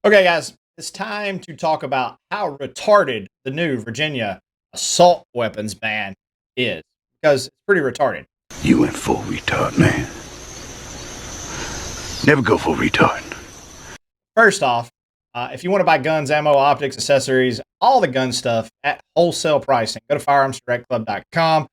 Okay, guys, it's time to talk about how retarded the new Virginia assault weapons ban is because it's pretty retarded. You went full retard, man. Never go full retard. First off, if you want to buy guns, ammo, optics, accessories, all the gun stuff at wholesale pricing, go to firearmsdirectclub.com.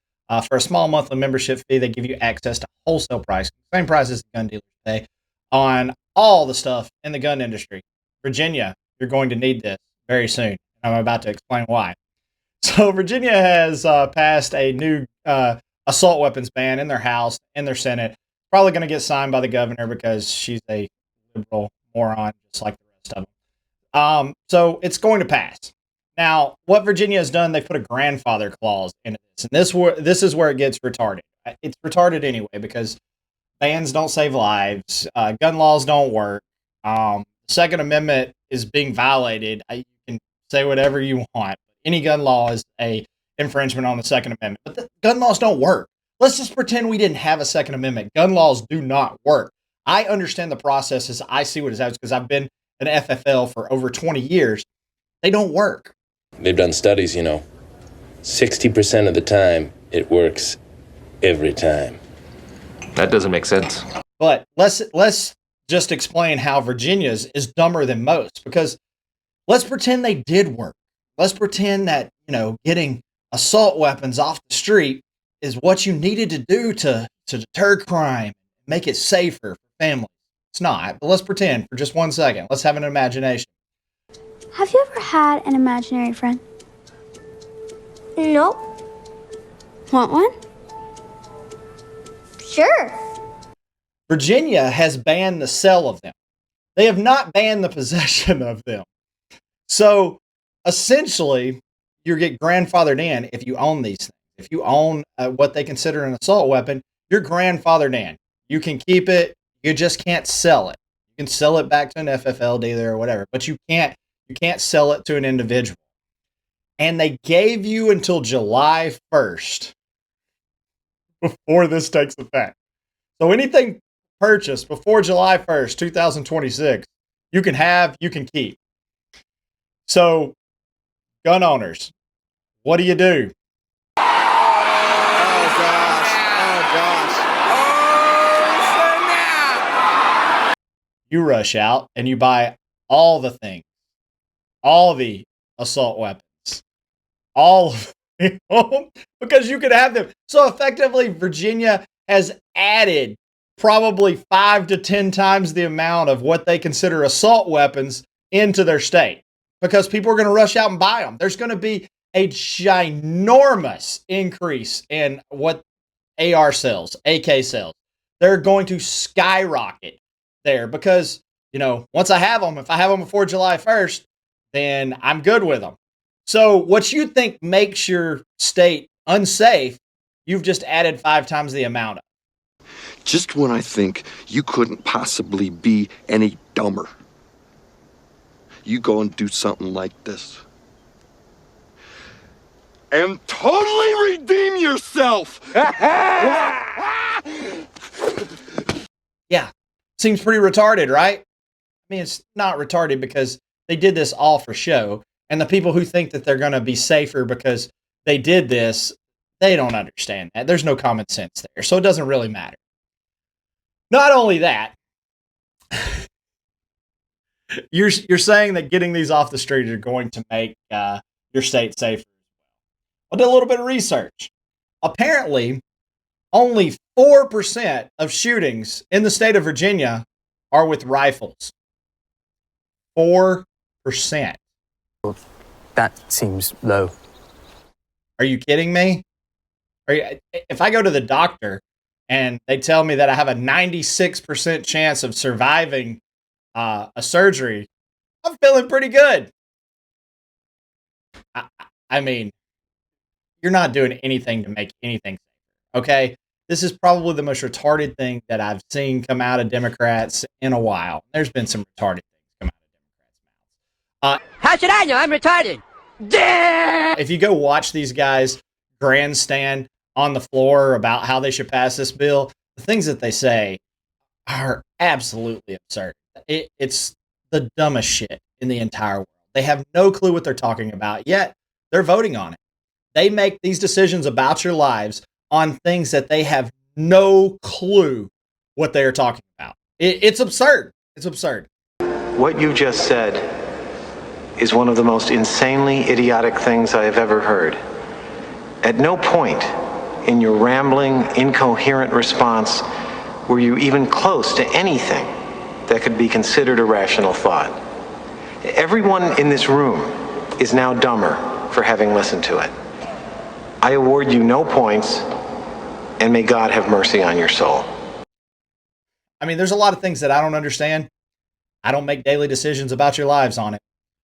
For a small monthly membership fee, they give you access to wholesale pricing, same price as the gun dealers pay on all the stuff in the gun industry. Virginia, you're going to need this very soon. I'm about to explain why. So Virginia has passed a new assault weapons ban in their House, in their Senate. Probably going to get signed by the governor because she's a liberal moron, just like the rest of them. So it's going to pass. Now, what Virginia has done, they put a grandfather clause into this, and this is where it gets retarded. It's retarded anyway because bans don't save lives, gun laws don't work. The Second Amendment is being violated. You can say whatever you want. Any gun law is a infringement on the Second Amendment, but the gun laws don't work. Let's just pretend we didn't have a Second Amendment. Gun laws do not work. I understand the processes. I see what it's out because I've been an FFL for over 20 years. They don't work. They've done studies, 60% of the time it works every time. That doesn't make sense. But let's just explain how Virginia's is dumber than most, because let's pretend they did work. Let's pretend that, getting assault weapons off the street is what you needed to do to deter crime, make it safer for families. It's not, but let's pretend for just 1 second. Let's have an imagination. Have you ever had an imaginary friend? Nope. Want one? Sure. Virginia has banned the sale of them. They have not banned the possession of them. So essentially, you get grandfathered in if you own these things. If you own what they consider an assault weapon, you're grandfathered in. You can keep it. You just can't sell it. You can sell it back to an FFL dealer or whatever, but you can't sell it to an individual. And they gave you until July 1st before this takes effect. So anything purchased before July 1st, 2026, you can have, you can keep. So, gun owners, what do you do? Oh gosh. You rush out and you buy all the things, all the assault weapons, all of them, because you could have them. So effectively, Virginia has added probably 5 to 10 times the amount of what they consider assault weapons into their state, because people are going to rush out and buy them. There's going to be a ginormous increase in what AR sells, AK sells. They're going to skyrocket there because, once I have them, if I have them before July 1st, then I'm good with them. So what you think makes your state unsafe, you've just added 5 times the amount of. Just when I think you couldn't possibly be any dumber, you go and do something like this. And totally redeem yourself! Yeah, seems pretty retarded, right? I mean, it's not retarded because they did this all for show. And the people who think that they're going to be safer because they did this, they don't understand that. There's no common sense there. So it doesn't really matter. Not only that, you're saying that getting these off the street are going to make your state safer. I did a little bit of research. Apparently, only 4% of shootings in the state of Virginia are with rifles. 4%. That seems low. Are you kidding me? If I go to the doctor and they tell me that I have a 96% chance of surviving a surgery, I'm feeling pretty good. I mean, you're not doing anything to make anything safer, okay? This is probably the most retarded thing that I've seen come out of Democrats in a while. There's been some retarded things come out of Democrats' mouths. How should I know? I'm retarded. If you go watch these guys grandstand on the floor about how they should pass this bill, the things that they say are absolutely absurd. It's the dumbest shit. in the entire world. They have no clue what they're talking about, yet they're voting on it. They make these decisions about your lives on things that they have no clue what they are talking about. It's absurd. It's absurd. What you just said is one of the most insanely idiotic things I have ever heard. At no point in your rambling, incoherent response were you even close to anything that could be considered a rational thought. Everyone in this room is now dumber for having listened to it. I award you no points, and may God have mercy on your soul. I mean, there's a lot of things that I don't understand. I don't make daily decisions about your lives on it.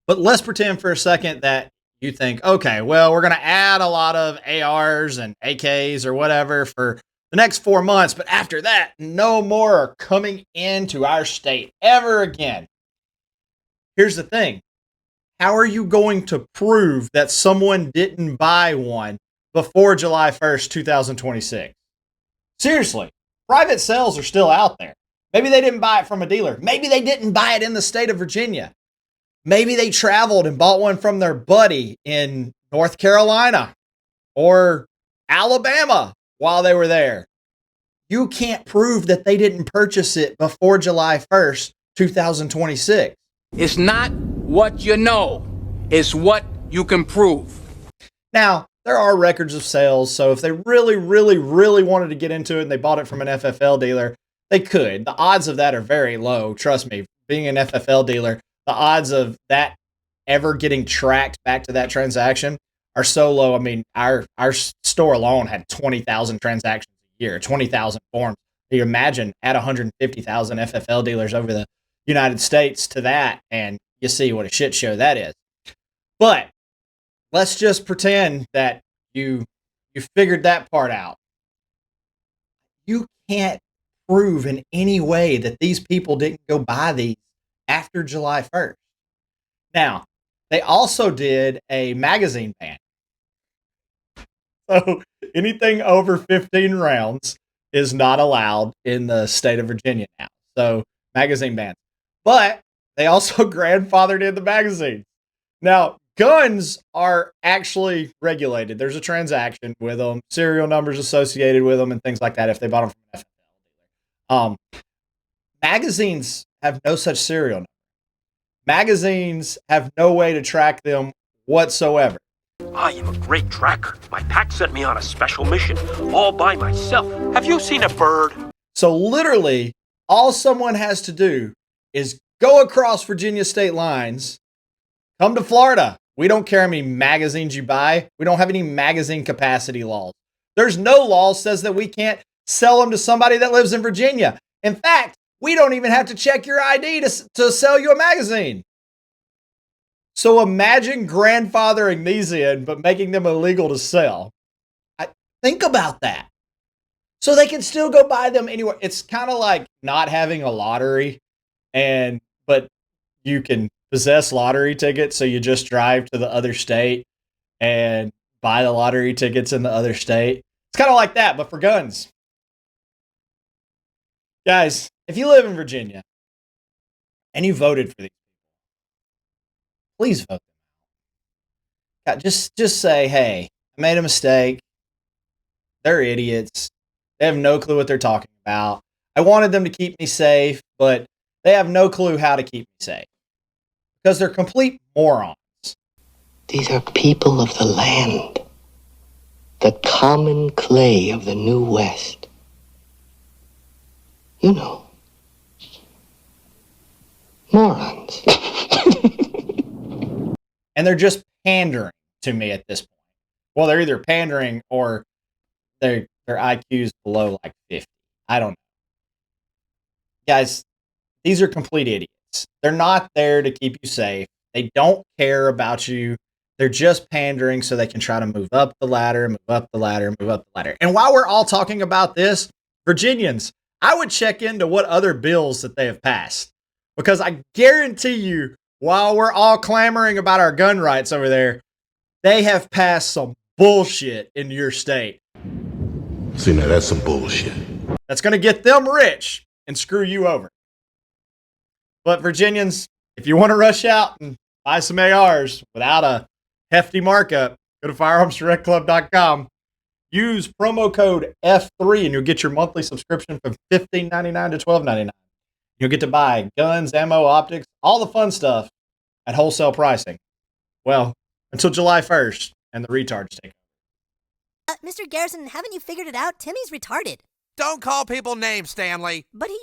But let's pretend for a second that you think, okay, well, we're going to add a lot of ARs and AKs or whatever for the next 4 months. But after that, no more are coming into our state ever again. Here's the thing. How are you going to prove that someone didn't buy one before July 1st, 2026? Seriously, private sales are still out there. Maybe they didn't buy it from a dealer. Maybe they didn't buy it in the state of Virginia. Maybe they traveled and bought one from their buddy in North Carolina or Alabama while they were there. You can't prove that they didn't purchase it before July 1st, 2026. It's not what you know, it's what you can prove. Now, there are records of sales, so if they really, really, really wanted to get into it and they bought it from an FFL dealer, they could. The odds of that are very low. Trust me, being an FFL dealer, the odds of that ever getting tracked back to that transaction are so low. I mean, our store alone had 20,000 transactions a year, 20,000 forms. You imagine add 150,000 FFL dealers over the United States to that, and you see what a shit show that is. But let's just pretend that you figured that part out. You can't prove in any way that these people didn't go buy these after July 1st. Now, they also did a magazine ban. So anything over 15 rounds is not allowed in the state of Virginia now. So magazine bans. But they also grandfathered in the magazines. Now, guns are actually regulated. There's a transaction with them, serial numbers associated with them, and things like that if they bought them from an FFL dealer. Magazines have no such serial number. Magazines have no way to track them whatsoever. I am a great tracker. My pack sent me on a special mission all by myself. Have you seen a bird? So literally, all someone has to do is go across Virginia state lines, come to Florida. We don't care how many magazines you buy. We don't have any magazine capacity laws. There's no law says that we can't sell them to somebody that lives in Virginia. In fact, we don't even have to check your ID to sell you a magazine. So imagine grandfathering these in, but making them illegal to sell. Think about that. So they can still go buy them anywhere. It's kind of like not having a lottery, but you can possess lottery tickets. So you just drive to the other state and buy the lottery tickets in the other state. It's kind of like that, but for guns. Guys, if you live in Virginia and you voted for these people, please vote them out. Just say, hey, I made a mistake. They're idiots. They have no clue what they're talking about. I wanted them to keep me safe, but they have no clue how to keep me safe because they're complete morons. These are people of the land, the common clay of the New West. You know, morons. And they're just pandering to me at this point. Well, they're either pandering or their IQ's below like 50. I don't know. Guys, these are complete idiots. They're not there to keep you safe. They don't care about you. They're just pandering so they can try to move up the ladder, move up the ladder, move up the ladder. And while we're all talking about this, Virginians, I would check into what other bills that they have passed. Because I guarantee you, while we're all clamoring about our gun rights over there, they have passed some bullshit in your state. See, now that's some bullshit. That's going to get them rich and screw you over. But Virginians, If you want to rush out and buy some ARs without a hefty markup, go to firearmsdirectclub.com. Use promo code F3 and you'll get your monthly subscription from $15.99 to $12.99. You'll get to buy guns, ammo, optics, all the fun stuff at wholesale pricing. Well, until July 1st and the retards take over. Mr. Garrison, haven't you figured it out? Timmy's retarded. Don't call people names, Stanley. But he